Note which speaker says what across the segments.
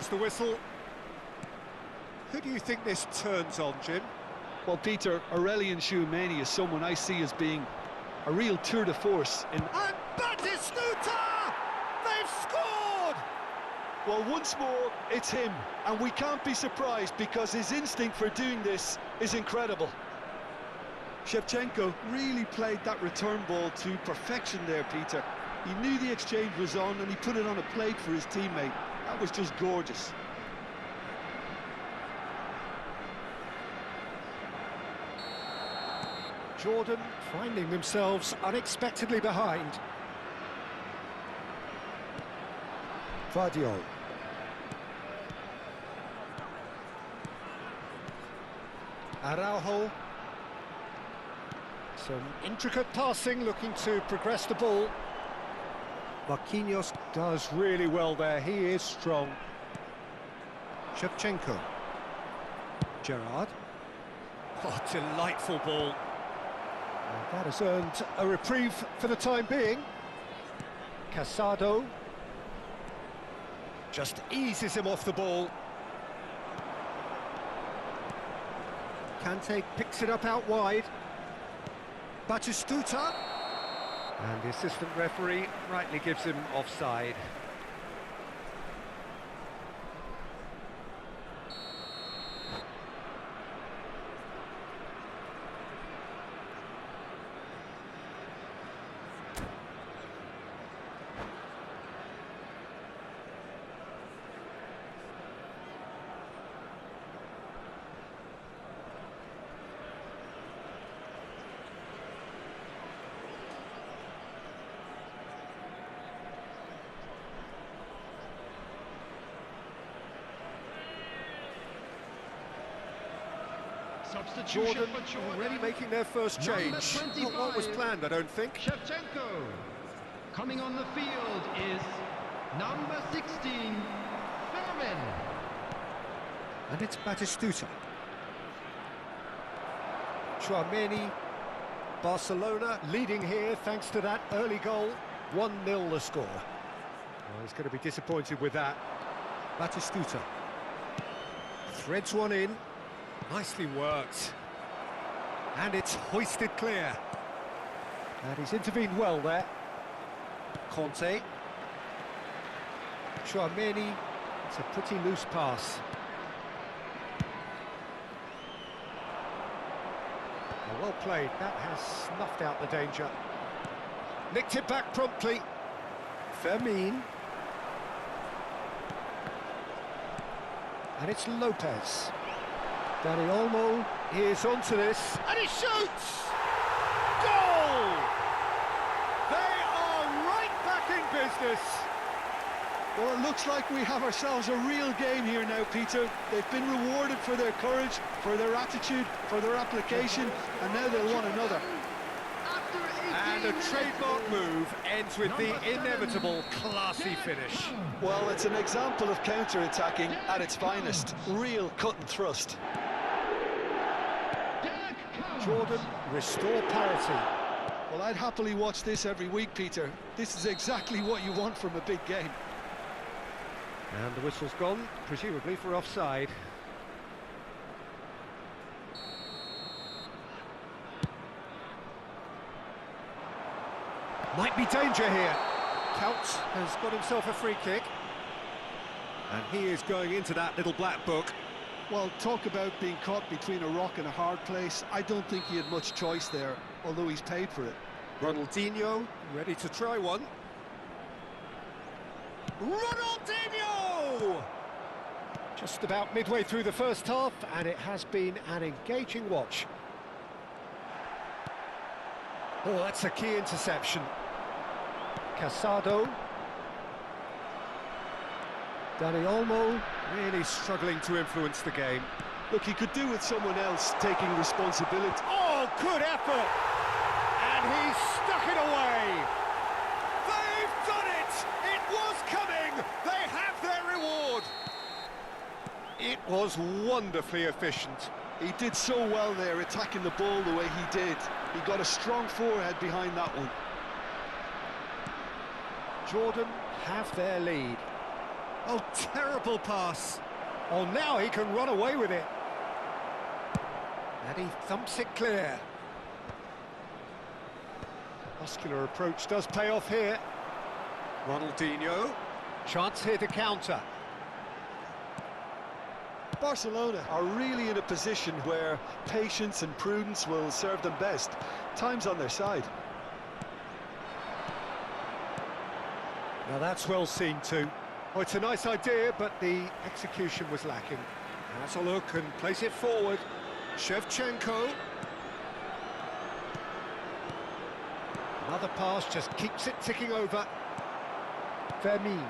Speaker 1: blows the whistle. Who do you think this turns on, Jim?
Speaker 2: Well, Peter, Aurelian Tchouameni is someone I see as being a real tour de force in...
Speaker 1: And Batistuta! They've scored!
Speaker 2: Well, once more, it's him, and we can't be surprised because his instinct for doing this is incredible. Shevchenko really played that return ball to perfection there, Peter. He knew the exchange was on and he put it on a plate for his teammate. That was just gorgeous.
Speaker 1: Jordan finding themselves unexpectedly behind. Vardiol. Araujo. Some intricate passing, looking to progress the ball. Marquinhos does really well there, he is strong. Shevchenko. Gerrard. Oh, delightful ball. And that has earned a reprieve for the time being. Casado. Just eases him off the ball. Kante picks it up out wide. Batistuta. And the assistant referee rightly gives him offside. Jordan already making their first change. Not what was planned, I don't think.
Speaker 3: Shevchenko. Coming on the field is number 16, Firmin.
Speaker 1: And it's Batistuta. Tchouameni. Barcelona leading here thanks to that early goal. 1-0 the score. Well, he's going to be disappointed with that. Batistuta. Threads one in. Nicely worked. And it's hoisted clear. And he's intervened well there. Conte. Tchouameni. It's a pretty loose pass. Oh, well played. That has snuffed out the danger. Nicked it back promptly. Firmin. And it's Lopez. Dani Olmo is onto this, and he shoots! Goal! They are right back in business.
Speaker 2: Well, it looks like we have ourselves a real game here now, Peter. They've been rewarded for their courage, for their attitude, for their application, and now they'll want another.
Speaker 1: And a trademark move ends with the inevitable classy finish.
Speaker 2: Well, it's an example of counter-attacking at its finest. Real cut and thrust.
Speaker 1: Jordan, restore parity.
Speaker 2: Well, I'd happily watch this every week, Peter. This is exactly what you want from a big game.
Speaker 1: And the whistle's gone, presumably for offside. Might be danger here. Couch has got himself a free kick. And he is going into that little black book.
Speaker 2: Well, talk about being caught between a rock and a hard place. I don't think he had much choice there, although he's paid for it.
Speaker 1: Ronaldinho, ready to try one. Ronaldinho! Just about midway through the first half, and it has been an engaging watch. Oh, that's a key interception. Casado. Dani Olmo really struggling to influence the game.
Speaker 2: Look, he could do with someone else taking responsibility.
Speaker 1: Oh, good effort! And he's stuck it away! They've done it! It was coming! They have their reward! It was wonderfully efficient.
Speaker 2: He did so well there, attacking the ball the way he did. He got a strong forehead behind that one.
Speaker 1: Jordan have their lead. Oh, terrible pass. Oh, now he can run away with it. And he thumps it clear. Muscular approach does pay off here. Ronaldinho. Chance here to counter.
Speaker 2: Barcelona are really in a position where patience and prudence will serve them best. Time's on their side.
Speaker 1: Now that's well seen too. Oh, it's a nice idea, but the execution was lacking. Has a look and plays it forward. Shevchenko. Another pass just keeps it ticking over. Fermin.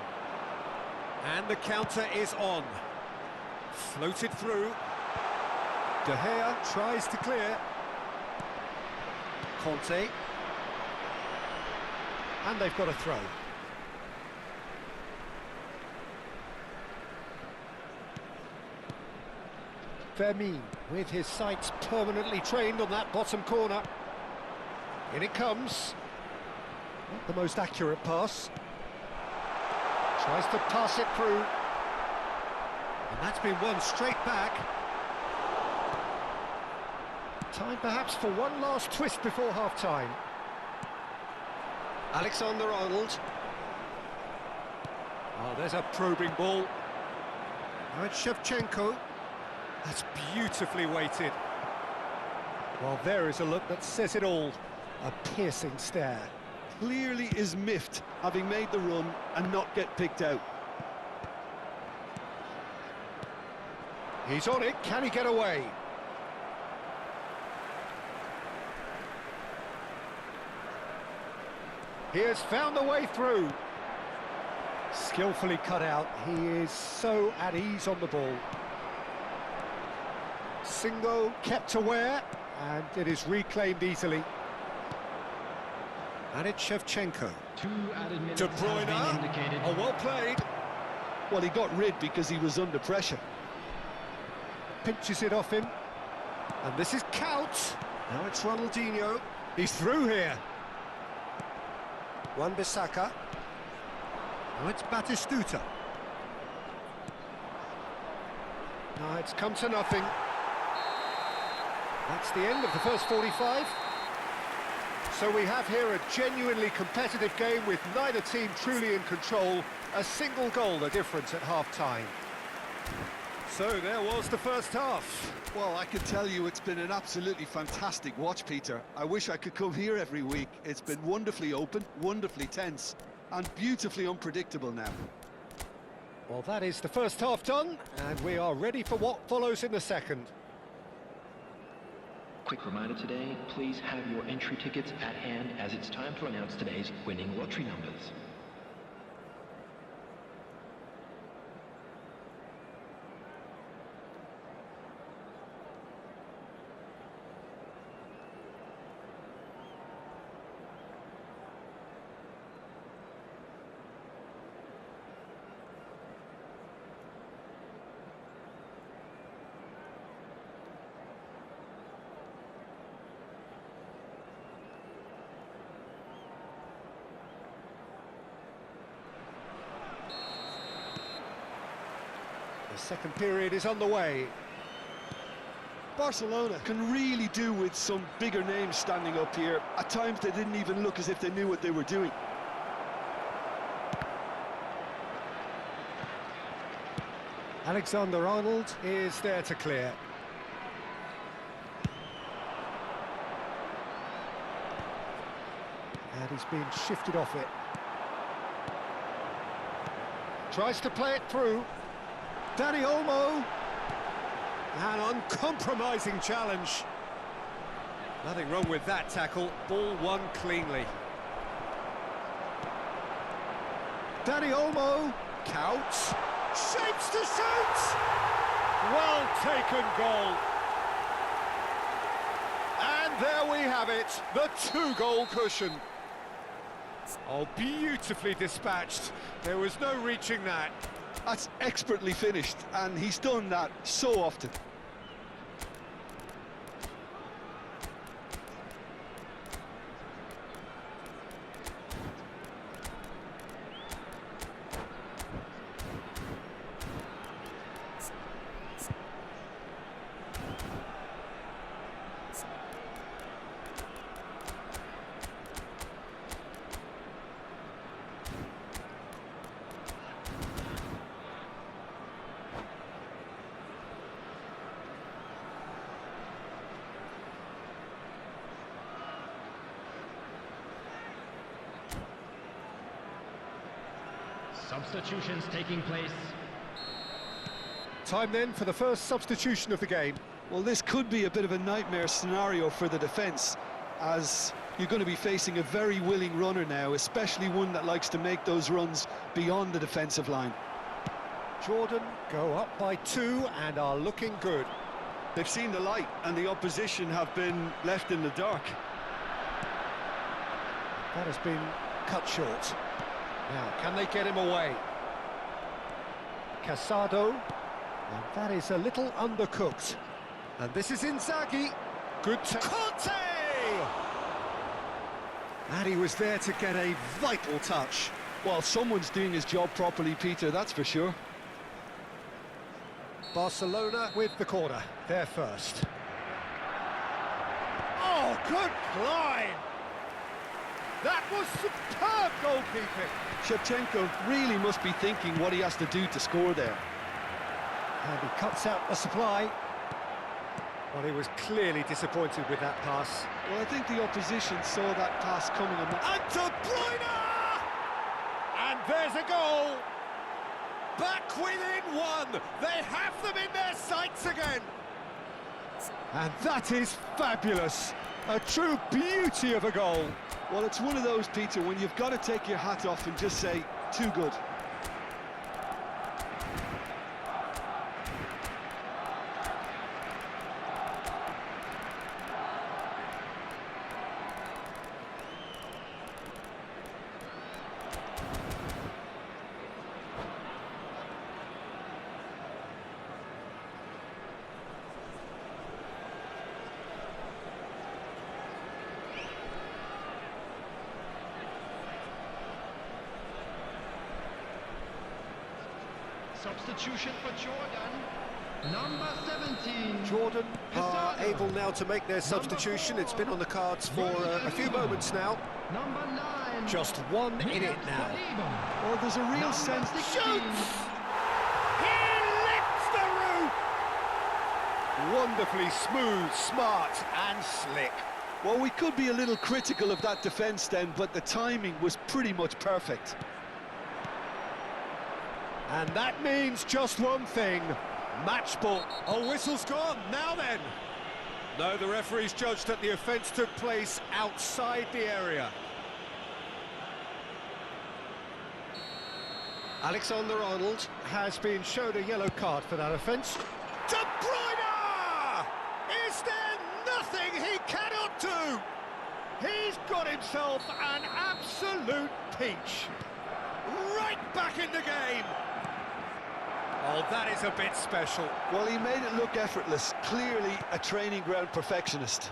Speaker 1: And the counter is on. Floated through. De Gea tries to clear. Conte. And they've got a throw. Fermin, with his sights permanently trained on that bottom corner. In it comes. Not the most accurate pass. Tries to pass it through. And that's been won straight back. Time perhaps for one last twist before half-time. Alexander-Arnold. Oh, there's a probing ball. Now it's Shevchenko. That's beautifully weighted. Well, there is a look that says it all. A piercing stare.
Speaker 2: Clearly is miffed, having made the run and not get picked out.
Speaker 1: He's on it, can he get away? He has found the way through. Skillfully cut out, he is so at ease on the ball. Singo kept aware, and it is reclaimed easily. And it's Shevchenko.
Speaker 3: 2 added minutes
Speaker 1: De
Speaker 3: has
Speaker 1: Bruyne.
Speaker 3: been indicated.
Speaker 1: Oh, well played.
Speaker 2: Well, he got rid because he was under pressure.
Speaker 1: Pinches it off him. And this is Couch. Now it's Ronaldinho. He's through here. Wan-Bissaka. Now it's Batistuta. Now it's come to nothing. That's the end of the first 45. So we have here a genuinely competitive game with neither team truly in control. A single goal the difference at half-time. So there was the first half.
Speaker 2: Well, I can tell you it's been an absolutely fantastic watch, Peter. I wish I could come here every week. It's been wonderfully open, wonderfully tense, and beautifully unpredictable now.
Speaker 1: Well, that is the first half done, and we are ready for what follows in the second.
Speaker 4: Quick reminder today, please have your entry tickets at hand as it's time to announce today's winning lottery numbers.
Speaker 1: The second period is underway.
Speaker 2: Barcelona can really do with some bigger names standing up here. At times they didn't even look as if they knew what they were doing.
Speaker 1: Alexander-Arnold is there to clear. And he's been shifted off it. Tries to play it through. Dani Olmo. An uncompromising challenge. Nothing wrong with that tackle. Ball won cleanly. Dani Olmo. Couch. Shapes to shoot! Well taken goal. And there we have it, the 2-goal cushion. Oh, beautifully dispatched. There was no reaching that.
Speaker 2: That's expertly finished, and he's done that so often.
Speaker 3: Substitutions taking place.
Speaker 1: Time then for the first substitution of the game.
Speaker 2: Well, this could be a bit of a nightmare scenario for the defence, as you're going to be facing a very willing runner now, especially one that likes to make those runs beyond the defensive line.
Speaker 1: Jordan go up by 2 and are looking good.
Speaker 2: They've seen the light, and the opposition have been left in the dark.
Speaker 1: That has been cut short. Now, can they get him away? Casado, and that is a little undercooked. And this is Inzaghi. Good Conte! And he was there to get a vital touch.
Speaker 2: Well, someone's doing his job properly, Peter, that's for sure.
Speaker 1: Barcelona with the corner, they're first. Oh, good climb! That was superb goalkeeping.
Speaker 2: Shevchenko really must be thinking what he has to do to score there.
Speaker 1: And he cuts out the supply. Well, he was clearly disappointed with that pass.
Speaker 2: Well, I think the opposition saw that pass coming.
Speaker 1: And De Bruyne! And there's a goal! Back within 1! They have them in their sights again! And that is fabulous! A true beauty of a goal!
Speaker 2: Well, it's one of those, Peter, when you've got to take your hat off and just say, too good.
Speaker 3: Substitution for Jordan. Number 17.
Speaker 1: Jordan are
Speaker 3: Casado.
Speaker 1: able now to make their substitution. It's been on the cards for a few moments now.
Speaker 3: Number 9.
Speaker 1: Just 1 in it now.
Speaker 2: Well, there's a real
Speaker 3: Number
Speaker 2: sense...
Speaker 3: 16.
Speaker 1: Shoots! He lifts the roof! Wonderfully smooth, smart and slick.
Speaker 2: Well, we could be a little critical of that defence then, but the timing was pretty much perfect.
Speaker 1: And that means just one thing. Match ball. Oh, whistle's gone. Now then. No, the referee's judged that the offence took place outside the area. Alexander-Arnold has been shown a yellow card for that offence. De Bruyne! Is there nothing he cannot do? He's got himself an absolute peach. Right back in the game. Oh, that is a bit special.
Speaker 2: Well, he made it look effortless. Clearly a training ground perfectionist.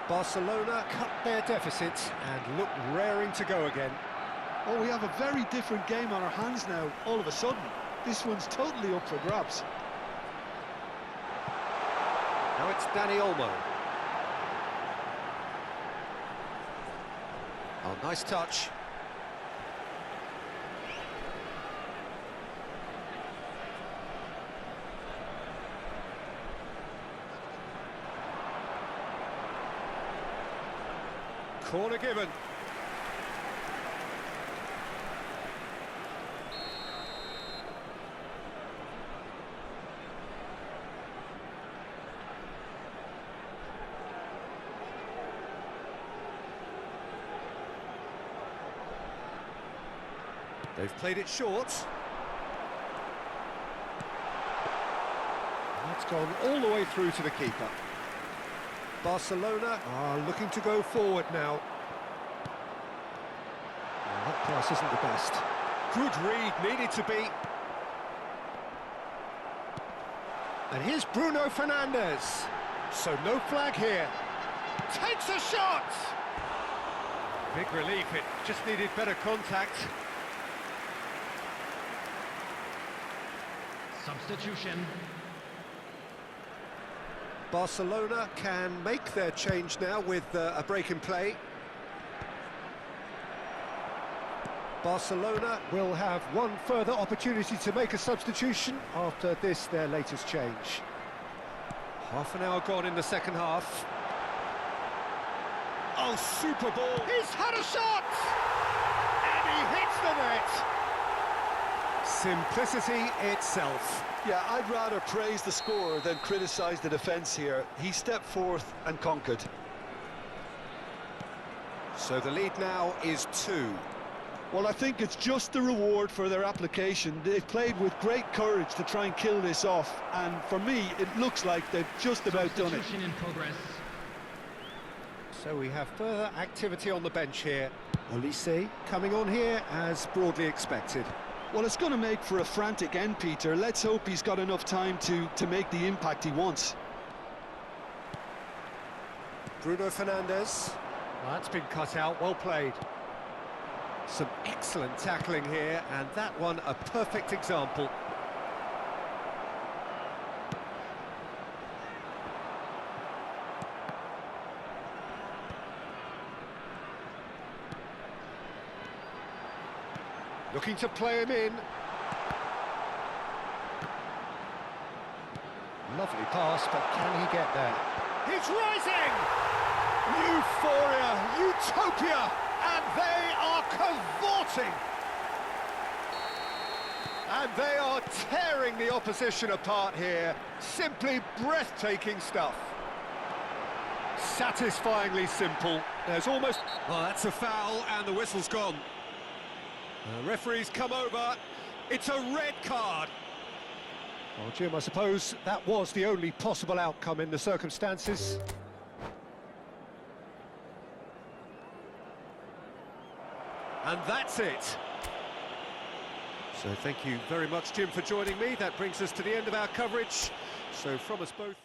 Speaker 1: Barcelona cut their deficit and look raring to go again.
Speaker 2: Oh, we have a very different game on our hands now, all of a sudden. This one's totally up for grabs.
Speaker 1: Now it's Dani Olmo. Oh, nice touch. Corner given. They've played it short. That's gone all the way through to the keeper. Barcelona are looking to go forward now. Well, that pass isn't the best. Good read, needed to be. And here's Bruno Fernandes. So no flag here. Takes a shot! Big relief, it just needed better contact.
Speaker 3: Substitution.
Speaker 1: Barcelona can make their change now with a break in play. Barcelona will have one further opportunity to make a substitution after this, their latest change. Half an hour gone in the second half. Oh, super ball! He's had a shot! And he hits the net! Simplicity itself.
Speaker 2: Yeah, I'd rather praise the scorer than criticise the defence here. He stepped forth and conquered.
Speaker 1: So the lead now is 2.
Speaker 2: Well, I think it's just the reward for their application. They've played with great courage to try and kill this off, and for me, it looks like they've just about done it.
Speaker 3: Substitution in progress.
Speaker 1: So we have further activity on the bench here. Olise coming on here as broadly expected.
Speaker 2: Well, it's going to make for a frantic end, Peter. Let's hope he's got enough time to make the impact he wants.
Speaker 1: Bruno Fernandes. Well, that's been cut out, well played. Some excellent tackling here, and that one a perfect example. Looking to play him in. Lovely pass, but can he get there? He's rising! Euphoria, utopia, and they are cavorting! And they are tearing the opposition apart here. Simply breathtaking stuff. Satisfyingly simple. There's almost... Well, that's a foul, and the whistle's gone. The referee's come over. It's a red card. Well, Jim, I suppose that was the only possible outcome in the circumstances. And that's it. So thank you very much, Jim, for joining me. That brings us to the end of our coverage. So from us both...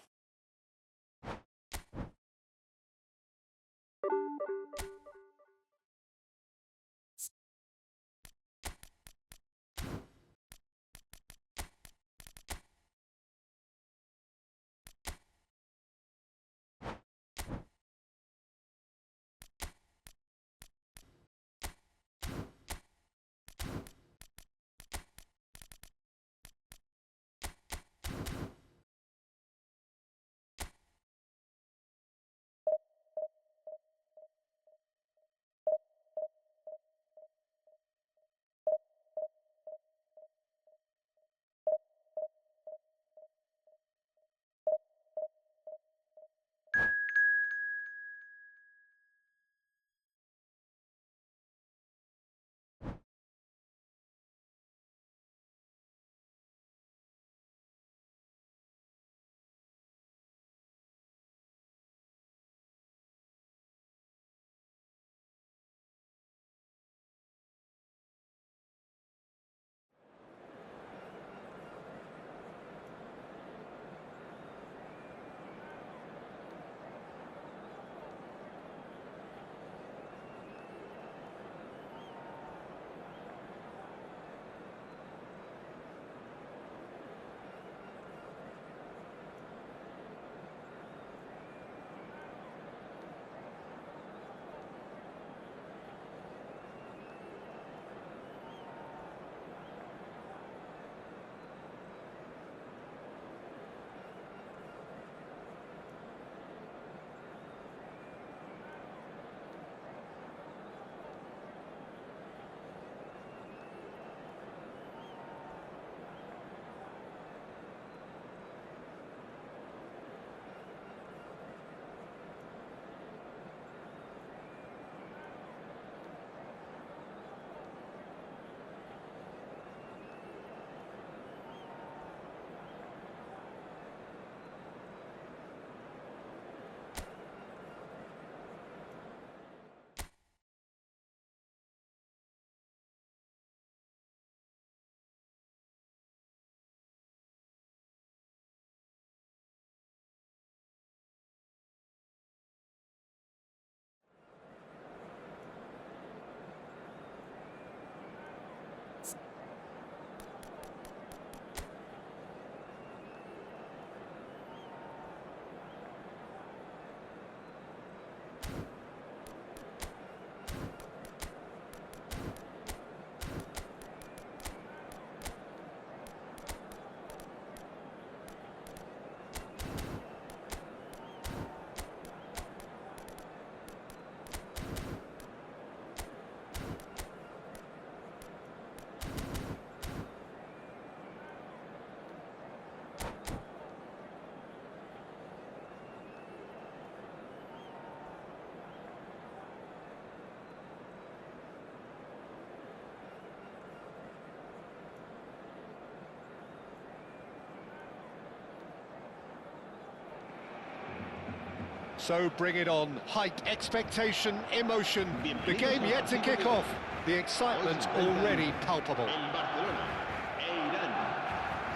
Speaker 1: So bring it on. Hype, expectation, emotion. The game yet to kick off. The excitement already palpable.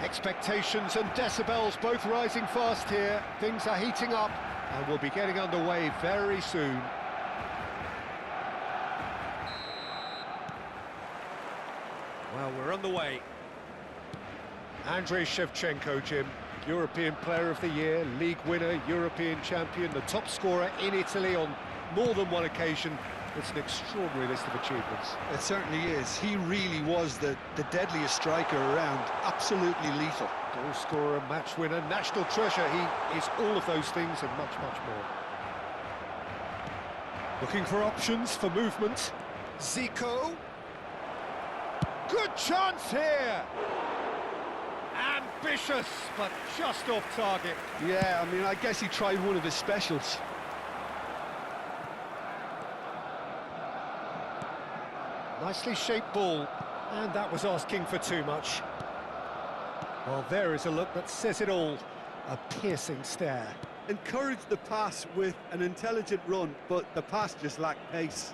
Speaker 1: Expectations and decibels both rising fast here. Things are heating up and we'll be getting underway very soon. Well, we're on the way. Andrei Shevchenko, Jim. European Player of the Year, League winner, European champion, the top scorer in Italy on more than one occasion. It's an extraordinary list of achievements.
Speaker 2: It certainly is. He really was the deadliest striker around. Absolutely lethal.
Speaker 1: Goal scorer, match winner, national treasure. He is all of those things and much, much more. Looking for options for movement. Zico. Good chance here. Ambitious, but just off target.
Speaker 2: Yeah, I mean, I guess he tried one of his specials.
Speaker 1: Nicely shaped ball, and that was asking for too much. Well, there is a look that says it all. A piercing stare.
Speaker 2: Encouraged the pass with an intelligent run, but the pass just lacked pace.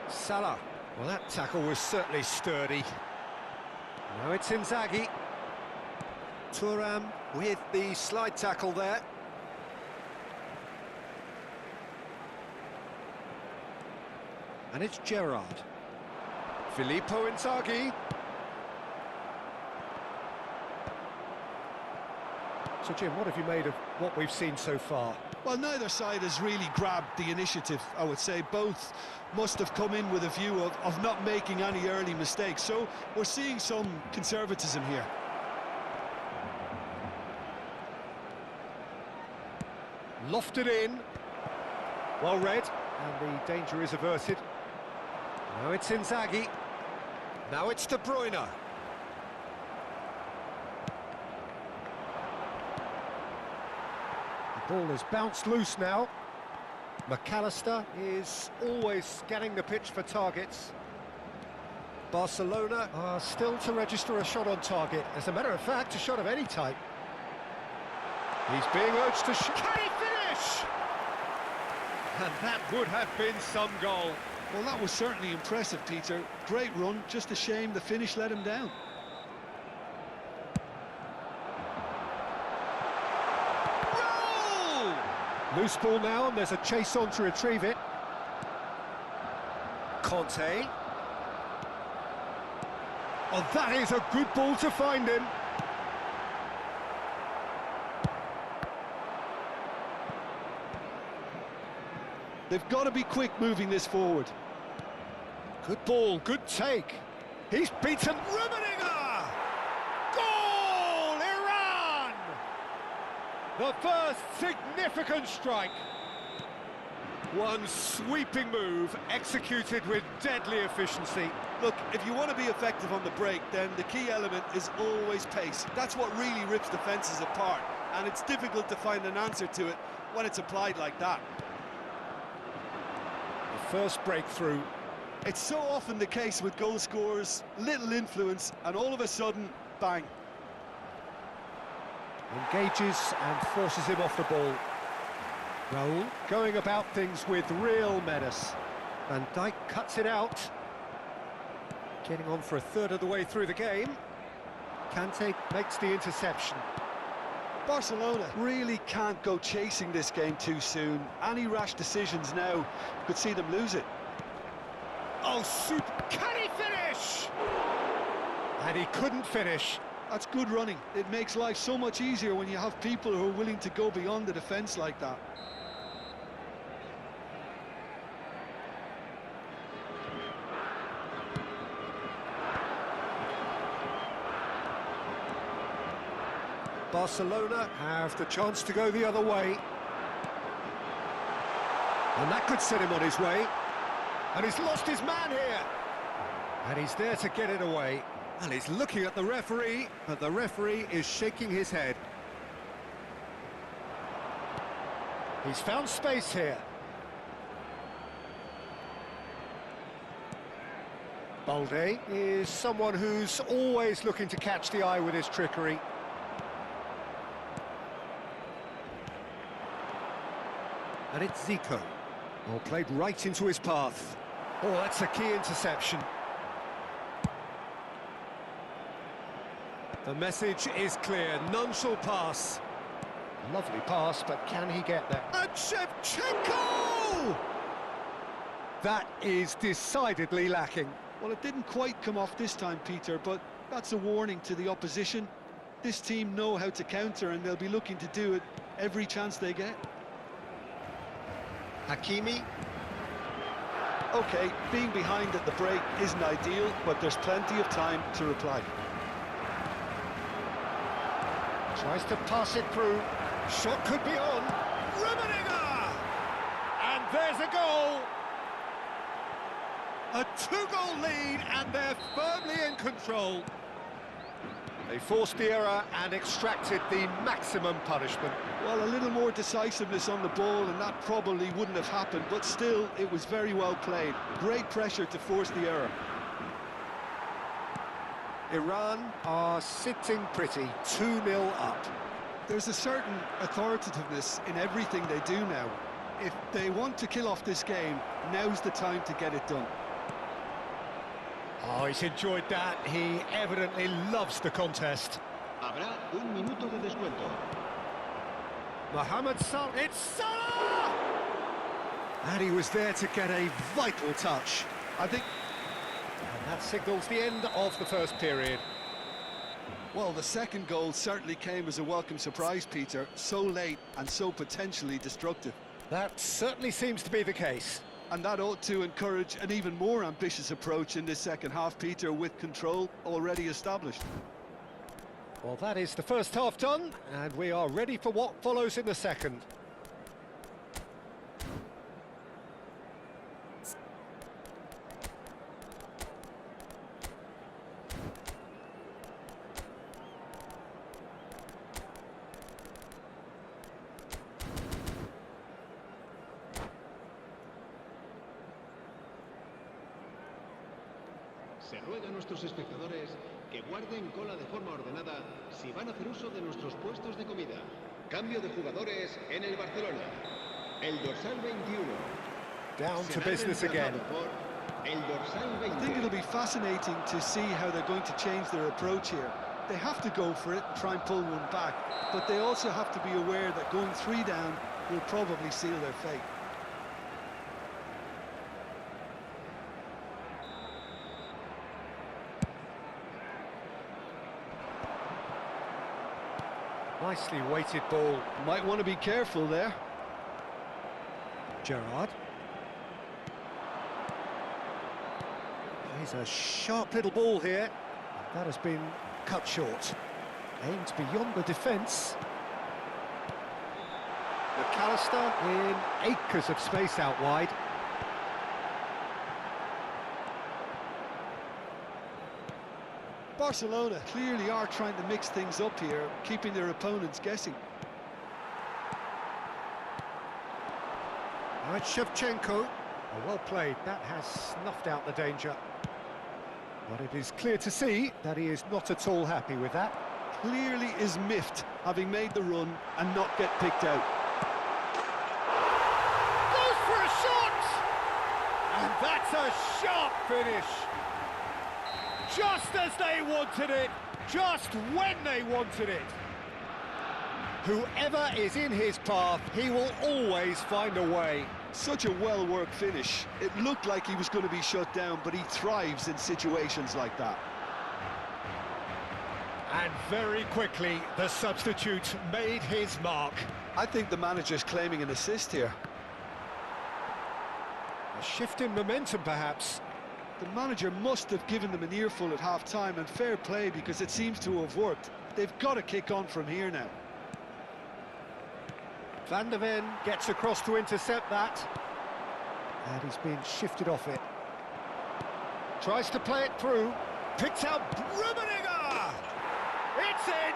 Speaker 1: Salah. Well, that tackle was certainly sturdy. Now it's Inzaghi. Thuram with the slide tackle there. And it's Gerrard. Filippo Inzaghi. So, Jim, what have you made of what we've seen so far?
Speaker 2: Well, neither side has really grabbed the initiative, I would say. Both must have come in with a view of not making any early mistakes. So we're seeing some conservatism here.
Speaker 1: Lofted in. Well read. And the danger is averted. Now it's Inzaghi. Now it's De Bruyne. The ball is bounced loose now. McAllister is always scanning the pitch for targets. Barcelona are still to register a shot on target. As a matter of fact, a shot of any type. He's being urged to shoot. Can he finish? And that would have been some goal.
Speaker 2: Well, that was certainly impressive, Peter. Great run, just a shame the finish let him down.
Speaker 1: Goal! Loose ball now, and there's a chase on to retrieve it. Conte. Oh, that is a good ball to find him.
Speaker 2: They've got to be quick moving this forward.
Speaker 1: Good ball, good take. He's beaten Rummenigge! Goal, Iran! The first significant strike. One sweeping move executed with deadly efficiency.
Speaker 2: Look, if you want to be effective on the break, then the key element is always pace. That's what really rips defences apart, and it's difficult to find an answer to it when it's applied like that.
Speaker 1: First breakthrough.
Speaker 2: It's so often the case with goal scorers, little influence, and all of a sudden, bang.
Speaker 1: Engages and forces him off the ball. Raul going about things with real menace. Van Dijk cuts it out. Getting on for a third of the way through the game. Kante makes the interception.
Speaker 2: Barcelona really can't go chasing this game too soon. Any rash decisions now could see them lose it.
Speaker 1: Oh, super! Can he finish? And he couldn't finish.
Speaker 2: That's good running. It makes life so much easier when you have people who are willing to go beyond the defence like that.
Speaker 1: Barcelona have the chance to go the other way. And that could set him on his way. And he's lost his man here. And he's there to get it away. And he's looking at the referee, but the referee is shaking his head. He's found space here. Balde is someone who's always looking to catch the eye with his trickery. And it's Zico. Oh, played right into his path. Oh, that's a key interception. The message is clear, none shall pass. Lovely pass, but can he get there? And Shevchenko! That is decidedly lacking.
Speaker 2: Well, it didn't quite come off this time, Peter, but that's a warning to the opposition. This team know how to counter, and they'll be looking to do it every chance they get.
Speaker 1: Hakimi.
Speaker 2: OK, being behind at the break isn't ideal, but there's plenty of time to reply.
Speaker 1: Tries to pass it through. Shot could be on. Rummenigge! And there's a goal! A two-goal lead, and they're firmly in control. They forced the error and extracted the maximum punishment.
Speaker 2: Well, a little more decisiveness on the ball, and that probably wouldn't have happened, but still, it was very well played. Great pressure to force the error.
Speaker 1: Iran are sitting pretty, 2-0 up.
Speaker 2: There's a certain authoritativeness in everything they do now. If they want to kill off this game, now's the time to get it done.
Speaker 1: Oh, he's enjoyed that. He evidently loves the contest.
Speaker 5: Habrá un minuto de descuento.
Speaker 1: Mohamed Salah, it's Salah! And he was there to get a vital touch.
Speaker 2: I think...
Speaker 1: And that signals the end of the first period.
Speaker 2: Well, the second goal certainly came as a welcome surprise, Peter. So late and so potentially destructive.
Speaker 1: That certainly seems to be the case.
Speaker 2: And that ought to encourage an even more ambitious approach in this second half, Peter, with control already established.
Speaker 1: Well, that is the first half done, and we are ready for what follows in the second.
Speaker 5: Se ruega a nuestros espectadores que guarden cola de forma ordenada si van a hacer uso de nuestros puestos de comida. Cambio de jugadores en el Barcelona. El dorsal 21.
Speaker 1: Down to business again.
Speaker 5: El dorsal 20.
Speaker 2: I think it'll be fascinating to see how they're going to change their approach here. They have to go for it and try and pull one back, but they also have to be aware that going 3 down will probably seal their fate.
Speaker 1: Nicely weighted ball.
Speaker 2: Might want to be careful there.
Speaker 1: Gerrard. Here's a sharp little ball here. That has been cut short. Aimed beyond the defence. McAllister in acres of space out wide.
Speaker 2: Barcelona clearly are trying to mix things up here, keeping their opponents guessing.
Speaker 1: Right, Shevchenko. Oh, well played. That has snuffed out the danger. But it is clear to see that he is not at all happy with that.
Speaker 2: Clearly is miffed, having made the run and not get picked out.
Speaker 1: Goes for a shot! And that's a sharp finish. Just as they wanted it, just when they wanted it. Whoever is in his path, he will always find a way.
Speaker 2: Such a well-worked finish. It looked like he was going to be shut down, but he thrives in situations like that.
Speaker 1: And very quickly, the substitute made his mark.
Speaker 2: I think the manager's claiming an assist here.
Speaker 1: A shift in momentum, perhaps.
Speaker 2: The manager must have given them an earful at half-time, and fair play because it seems to have worked. They've got to kick on from here now.
Speaker 1: Van der Ven gets across to intercept that. And he's been shifted off it. Tries to play it through. Picks out Rummenigge! It's in!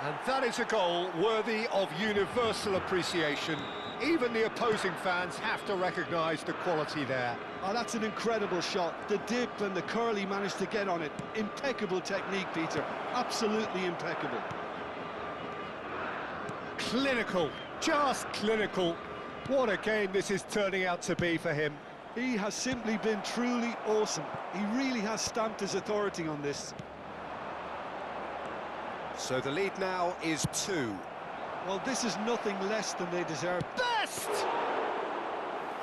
Speaker 1: And that is a goal worthy of universal appreciation. Even the opposing fans have to recognise the quality there.
Speaker 2: Oh, that's an incredible shot. The dip and the curl he managed to get on it. Impeccable technique, Peter. Absolutely impeccable.
Speaker 1: Clinical, Just clinical. What a game this is turning out to be for him.
Speaker 2: He has simply been truly awesome. He really has stamped his authority on this.
Speaker 1: So the lead now is 2.
Speaker 2: Well, this is nothing less than they deserve.
Speaker 1: Best!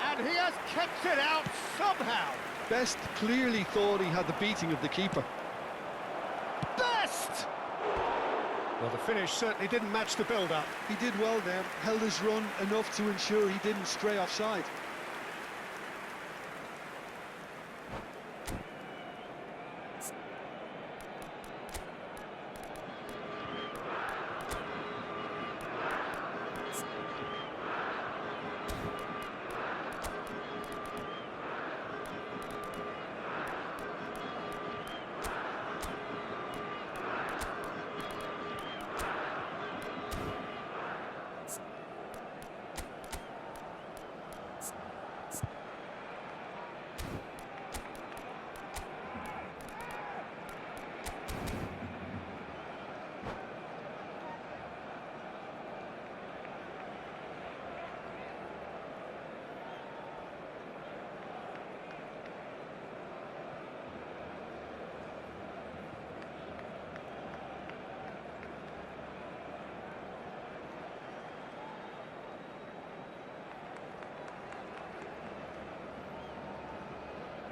Speaker 1: And he has kept it out somehow.
Speaker 2: Best clearly thought he had the beating of the keeper.
Speaker 1: Best! Well, the finish certainly didn't match the build-up.
Speaker 2: He did well there, held his run enough to ensure he didn't stray offside.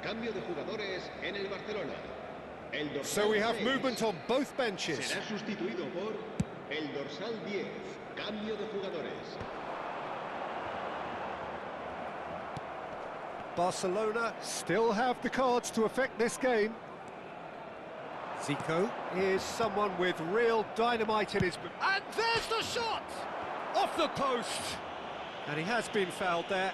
Speaker 5: Cambio de jugadores en el Barcelona. El dorsal
Speaker 1: So we have
Speaker 5: 6
Speaker 1: movement on both benches.
Speaker 5: será sustituido por el dorsal 10. Cambio de jugadores.
Speaker 1: Barcelona still have the cards to affect this game. Zico is someone with real dynamite in his... And there's the shot! Off the post! And he has been fouled there.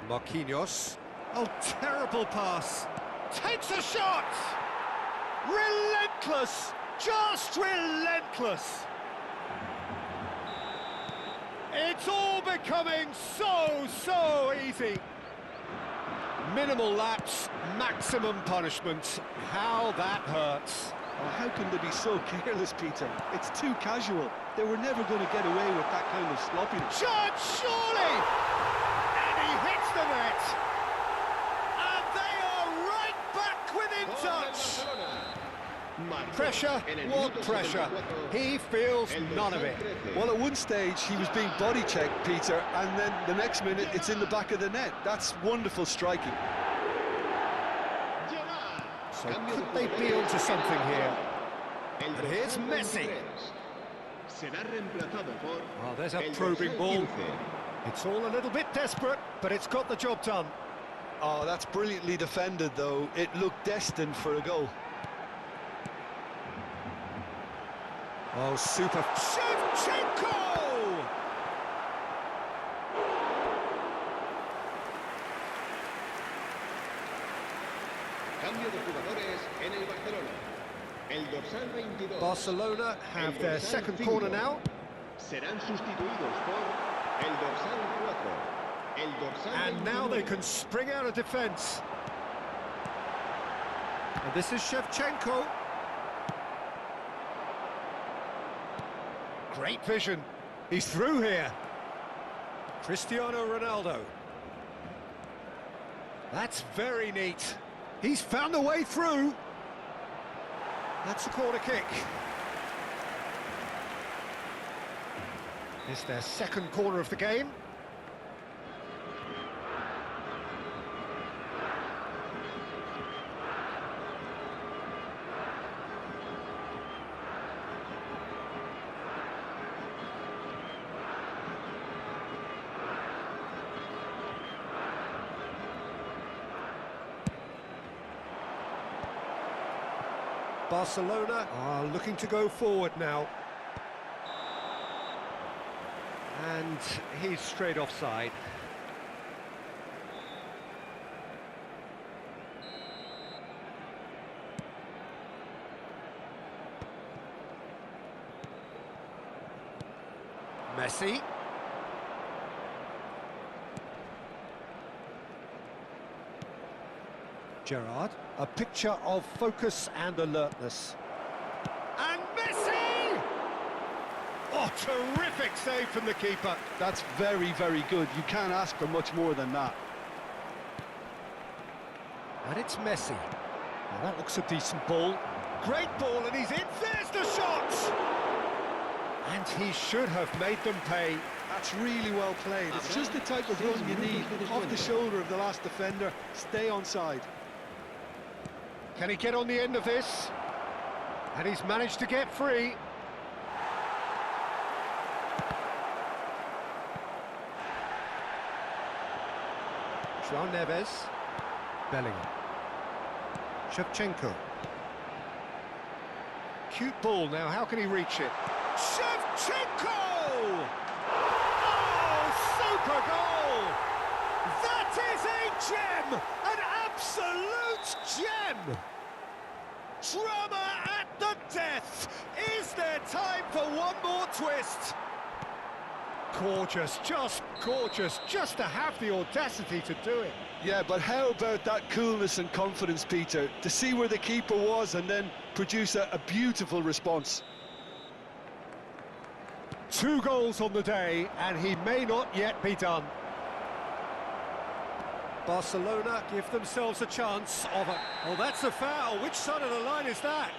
Speaker 1: Marquinhos. Oh, terrible pass. Takes a shot! Relentless! Just relentless! It's all becoming so easy. Minimal laps, maximum punishment. How that hurts.
Speaker 2: Oh, how can they be so careless, Peter? It's too casual. They were never going to get away with that kind of sloppiness.
Speaker 1: Shot, surely! And he hits the net. And they are right back within
Speaker 5: Gol del
Speaker 1: touch.
Speaker 5: Barcelona. Marcó
Speaker 1: Pressure,
Speaker 5: en el
Speaker 1: what
Speaker 5: minuto
Speaker 1: pressure?
Speaker 5: 74,
Speaker 1: He feels
Speaker 5: el
Speaker 1: none of
Speaker 5: dorsal
Speaker 1: it.
Speaker 5: 13.
Speaker 2: Well, at one stage, he was being body checked, Peter, and then the next minute, it's in the back of the net. That's wonderful striking.
Speaker 1: So could they be onto something here?
Speaker 5: El
Speaker 1: And here's
Speaker 5: dorsal
Speaker 1: Messi.
Speaker 5: 23 será reemplazado por
Speaker 1: Oh, there's a
Speaker 5: el
Speaker 1: probing
Speaker 5: dorsal
Speaker 1: ball.
Speaker 5: 15.
Speaker 1: It's all a little bit desperate, but it's got the job done.
Speaker 2: Oh, that's brilliantly defended, though. It looked destined for a goal.
Speaker 1: Oh, super. Shevchenko!
Speaker 5: Cambio de jugadores en el Barcelona. El dorsal 22.
Speaker 1: Barcelona have
Speaker 5: el
Speaker 1: their
Speaker 5: dorsal
Speaker 1: second
Speaker 5: 5
Speaker 1: corner now.
Speaker 5: serán sustituidos por el dorsal 4. El dorsal
Speaker 1: And now
Speaker 5: 29.
Speaker 1: they can spring out of defence. And this is Shevchenko. Great vision. He's through here. Cristiano Ronaldo. That's very neat. He's found a way through. That's a corner kick. It's their second corner of the game. Barcelona are looking to go forward now. And he's straight offside. Messi. Gerrard, a picture of focus and alertness. And Messi! Oh, terrific save from the keeper.
Speaker 2: That's very, very good. You can't ask for much more than that.
Speaker 1: And it's Messi. Well, that looks a decent ball. Great ball, and he's in. There's the shot! And he should have made them pay.
Speaker 2: That's really well played. It's just the type of run you need. Off the shoulder of the last defender. Stay onside.
Speaker 1: Can he get on the end of this? And he's managed to get free. João Neves. Bellingham. Shevchenko. Cute ball now, how can he reach it? Shevchenko! Oh, super goal! That is a gem! An absolute gem! Drama at the death! Is there time for one more twist? Gorgeous, just to have the audacity to do it.
Speaker 2: Yeah, but how about that coolness and confidence, Peter? To see where the keeper was and then produce a beautiful response.
Speaker 1: 2 goals on the day, and he may not yet be done. Barcelona give themselves a chance of a... Oh, that's a foul. Which side of the line is that?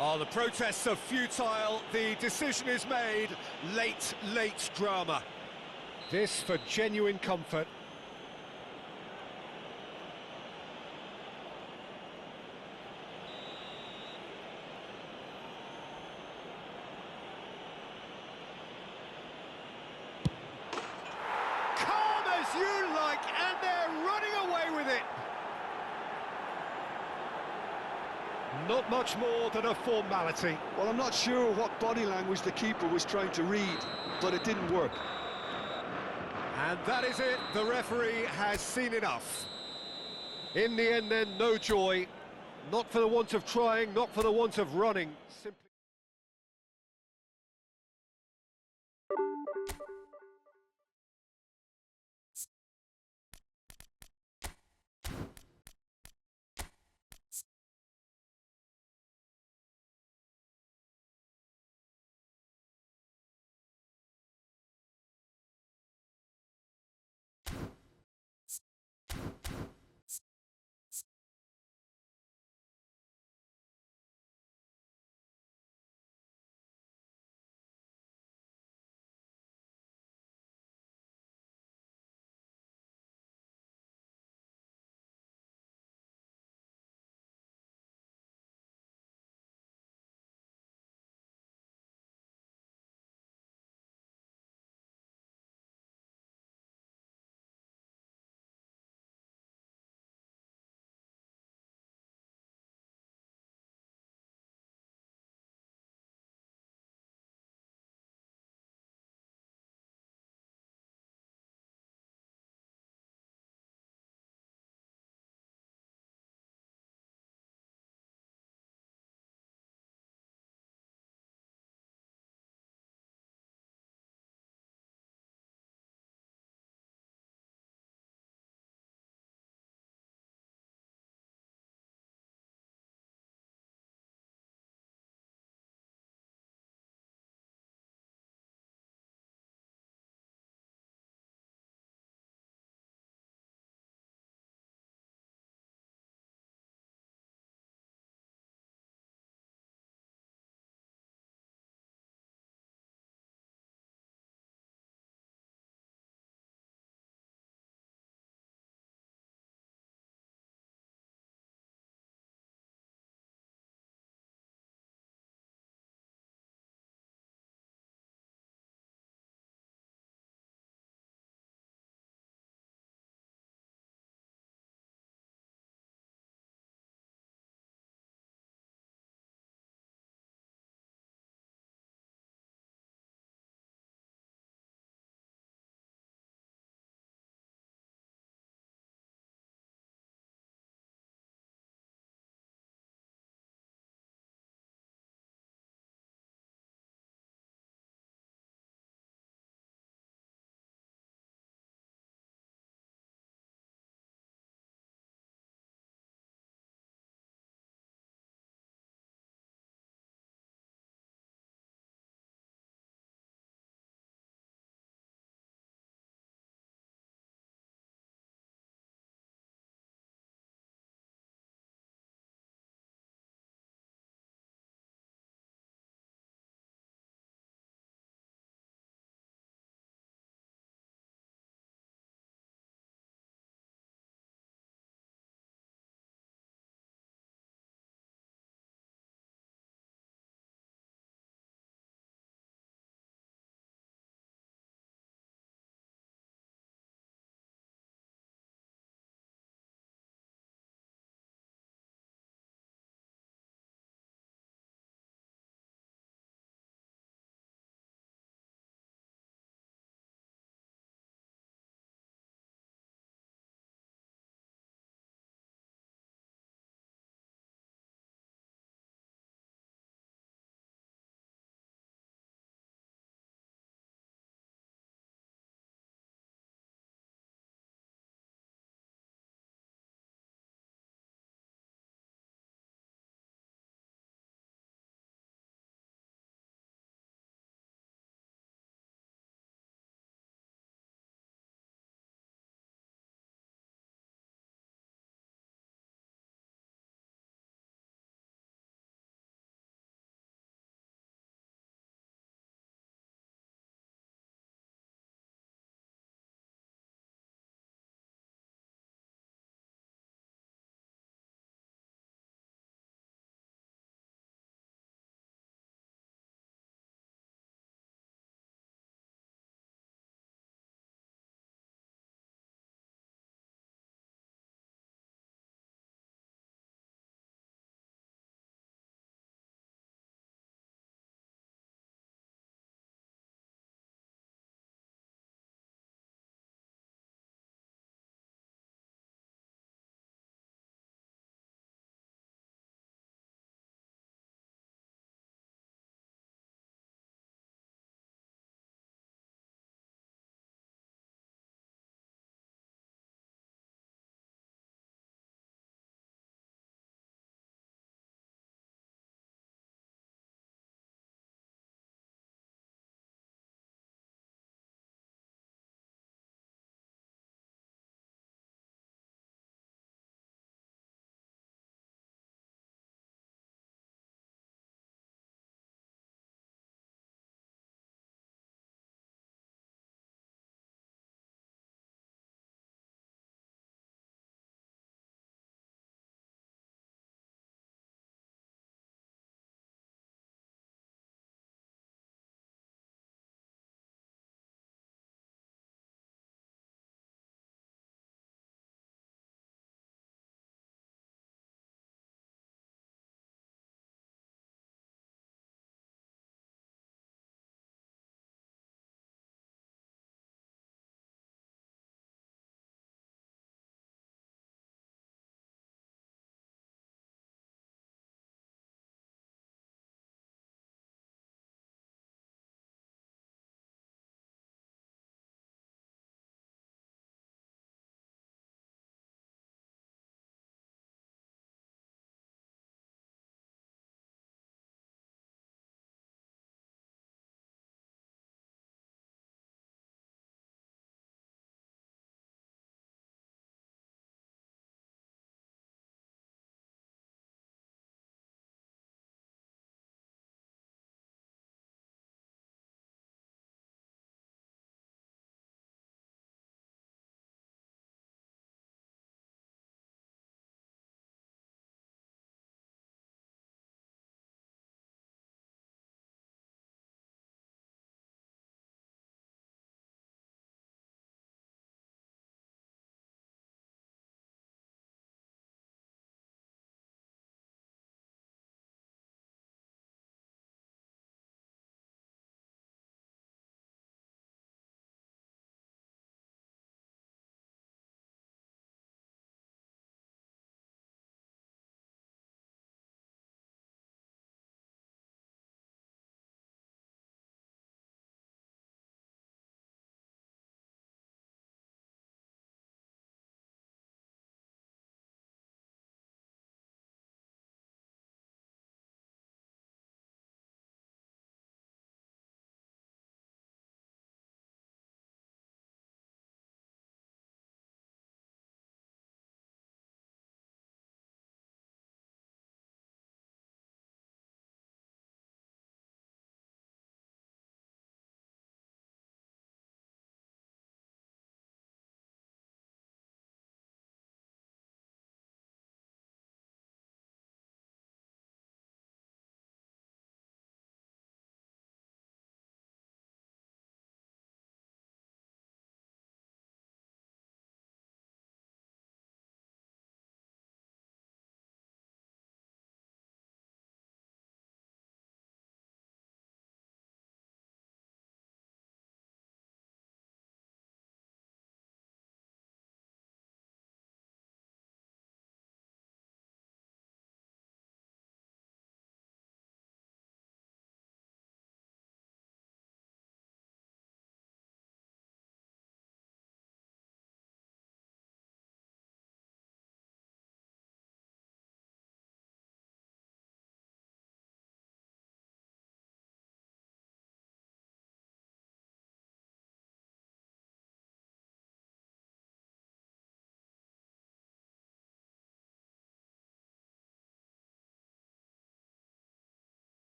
Speaker 1: Oh, the protests are futile. The decision is made. Late drama. This for genuine comfort. Calm as you like, and they're running away with it. Not much more than a formality.
Speaker 2: Well, I'm not sure what body language the keeper was trying to read, but it didn't work.
Speaker 1: And that is it. The referee has seen enough. In the end, then, no joy. Not for the want of trying, not for the want of running. Simply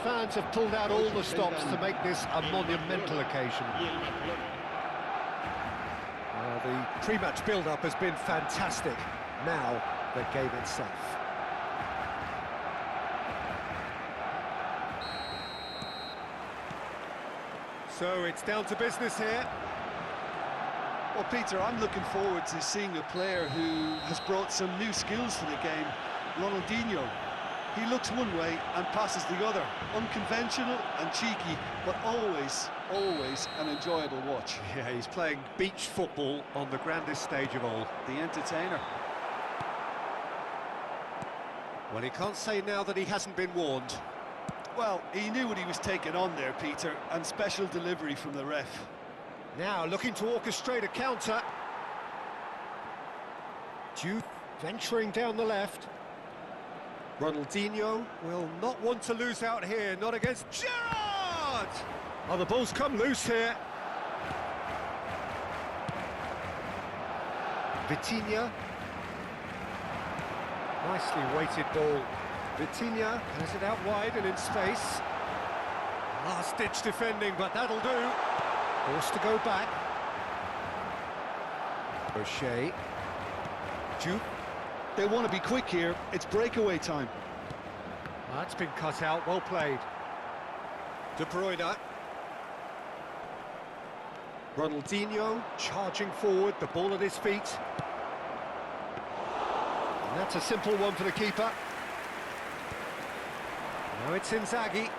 Speaker 1: fans have pulled out all the stops to make this a monumental occasion. The pre-match build-up has been fantastic. Now, the game itself. So it's down to business here.
Speaker 2: Well, Peter, I'm looking forward to seeing a player who has brought some new skills to the game, Ronaldinho. He looks one way and passes the other. Unconventional and cheeky, but always an enjoyable watch.
Speaker 1: Yeah, he's playing beach football on the grandest stage of all.
Speaker 2: The entertainer.
Speaker 1: Well, he can't say now that he hasn't been warned.
Speaker 2: Well, he knew what he was taking on there, Peter, and special delivery from the ref.
Speaker 1: Now, looking to orchestrate a counter. Jude venturing down the left. Ronaldinho will not want to lose out here, not against Gerrard! Oh, the ball's come loose here. Vitinha. Nicely weighted ball. Vitinha has it out wide and in space. Last-ditch defending, but that'll do. Forced to go back. O'Shea. Jude.
Speaker 2: They want to be quick here. It's breakaway time.
Speaker 1: That's been cut out. Well played. De Bruyne. Ronaldinho charging forward, the ball at his feet. And that's a simple one for the keeper. Now it's Inzaghi.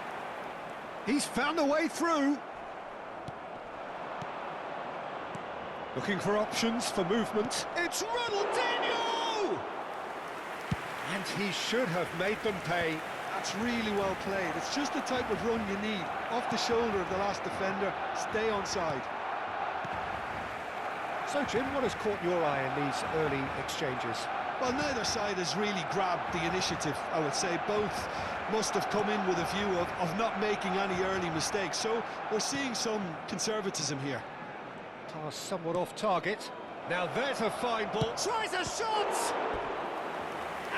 Speaker 1: He's found a way through. Looking for options for movement. It's Ronaldinho! And he should have made them pay.
Speaker 2: That's really well played. It's just the type of run you need. Off the shoulder of the last defender, stay onside.
Speaker 1: So, Jim, what has caught your eye in these early exchanges?
Speaker 2: Well, neither side has really grabbed the initiative, I would say. Both must have come in with a view of not making any early mistakes. So we're seeing some conservatism here.
Speaker 1: Pass somewhat off target. Now there's a fine ball. Tries a shot!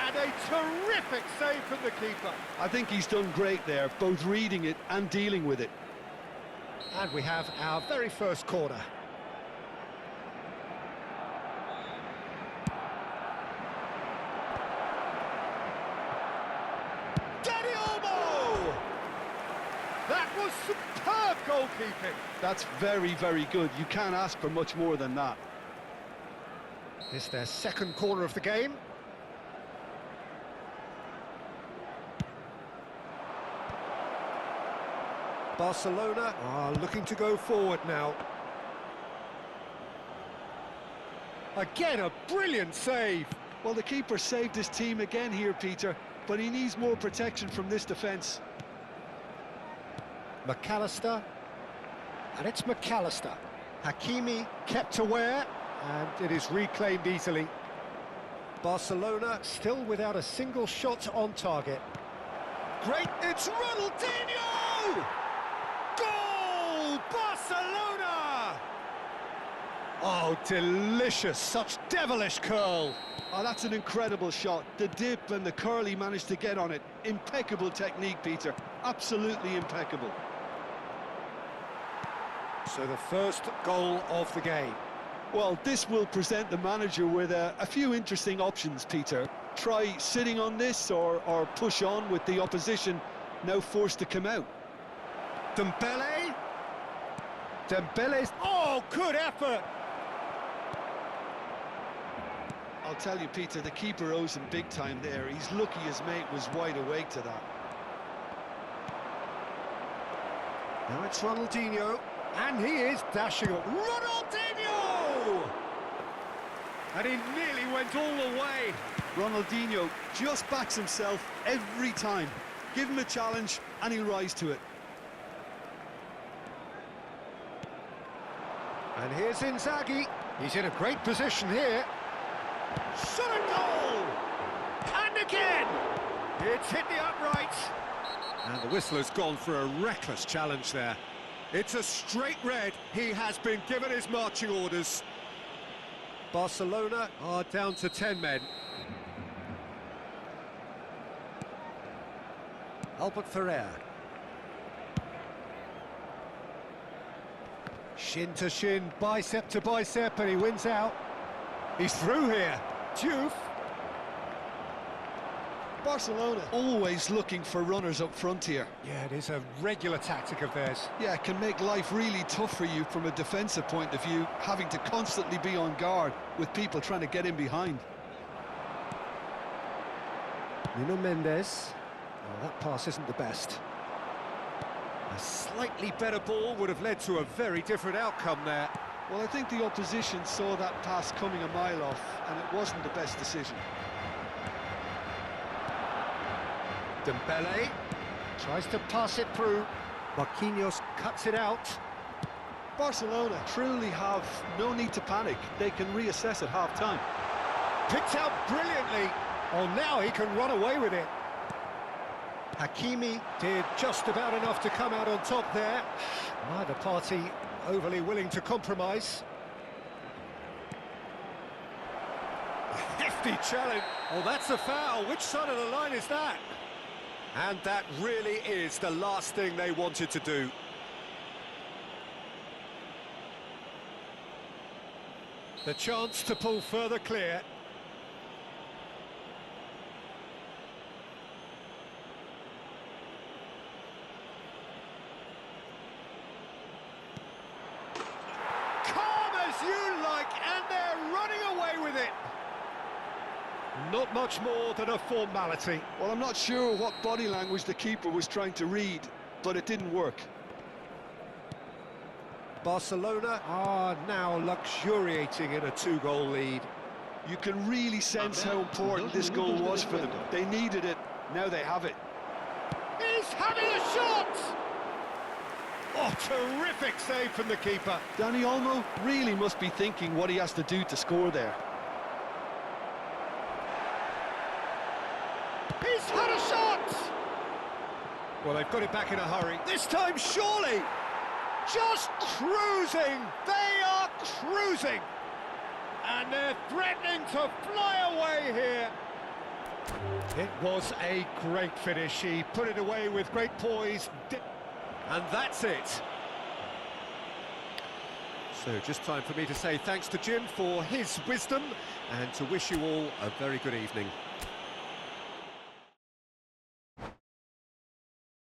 Speaker 1: And a terrific save from the keeper.
Speaker 2: I think he's done great there, both reading it and dealing with it.
Speaker 1: And we have our very first corner. That was superb goalkeeping.
Speaker 2: That's very, very good. You can't ask for much more than that.
Speaker 1: It's their second corner of the game. Barcelona are looking to go forward now. Again, a brilliant save.
Speaker 2: Well, the keeper saved his team again here, Peter, but he needs more protection from this defence.
Speaker 1: McAllister, and it's McAllister. Hakimi kept aware, and it is reclaimed easily. Barcelona still without a single shot on target. Great, it's Ronaldinho! Goal! Barcelona! Oh, delicious, such devilish curl.
Speaker 2: Oh, that's an incredible shot. The dip and the curl he managed to get on it. Impeccable technique, Peter. Absolutely impeccable.
Speaker 1: So the first goal of the game.
Speaker 2: Well, this will present the manager with a few interesting options, Peter. Try sitting on this or push on with the opposition now forced to come out.
Speaker 1: Dembele. Dembele's... Oh, good effort!
Speaker 2: I'll tell you, Peter, the keeper owes him big time there. He's lucky his mate was wide awake to that.
Speaker 1: Now it's Ronaldinho. And he is dashing up. Ronaldinho! And he nearly went all the way.
Speaker 2: Ronaldinho just backs himself every time. Give him a challenge and he'll rise to it.
Speaker 1: And here's Inzaghi. He's in a great position here. Shot a goal! And again! It's hit the upright. And the whistler's gone for a reckless challenge there. It's a straight red. He has been given his marching orders. Barcelona are down to 10 men. Albert Ferrer. Shin to shin, bicep to bicep, and he wins out. He's through here. Diouf.
Speaker 2: Barcelona always looking for runners up front here.
Speaker 1: Yeah, it is a regular tactic of theirs.
Speaker 2: Yeah, it can make life really tough for you from a defensive point of view, having to constantly be on guard with people trying to get in behind.
Speaker 1: Nuno Mendes. Oh, that pass isn't the best. A slightly better ball would have led to a very different outcome there.
Speaker 2: Well, I think the opposition saw that pass coming a mile off, and it wasn't the best decision.
Speaker 1: Dembele tries to pass it through. Marquinhos cuts it out.
Speaker 2: Barcelona truly have no need to panic. They can reassess at half-time.
Speaker 1: Picked out brilliantly. Oh, now he can run away with it. Hakimi did just about enough to come out on top there. Neither party overly willing to compromise. A hefty challenge. Oh, that's a foul. Which side of the line is that? And that really is the last thing they wanted to do. The chance to pull further clear. Calm as you like, and they're running away with it. Not much more than a formality.
Speaker 2: Well, I'm not sure what body language the keeper was trying to read, but it didn't work.
Speaker 1: Barcelona are now luxuriating in a two-goal lead.
Speaker 2: You can really sense how important this goal was for them. They needed it, now they have it.
Speaker 1: He's having a shot! Oh, terrific save from the keeper.
Speaker 2: Dani Olmo really must be thinking what he has to do to score there.
Speaker 1: He's had a shot! Well, they've got it back in a hurry. This time, surely! Just cruising! They are cruising! And they're threatening to fly away here. It was a great finish. He put it away with great poise. And that's it. So just time for me to say thanks to Jim for his wisdom and to wish you all a very good evening.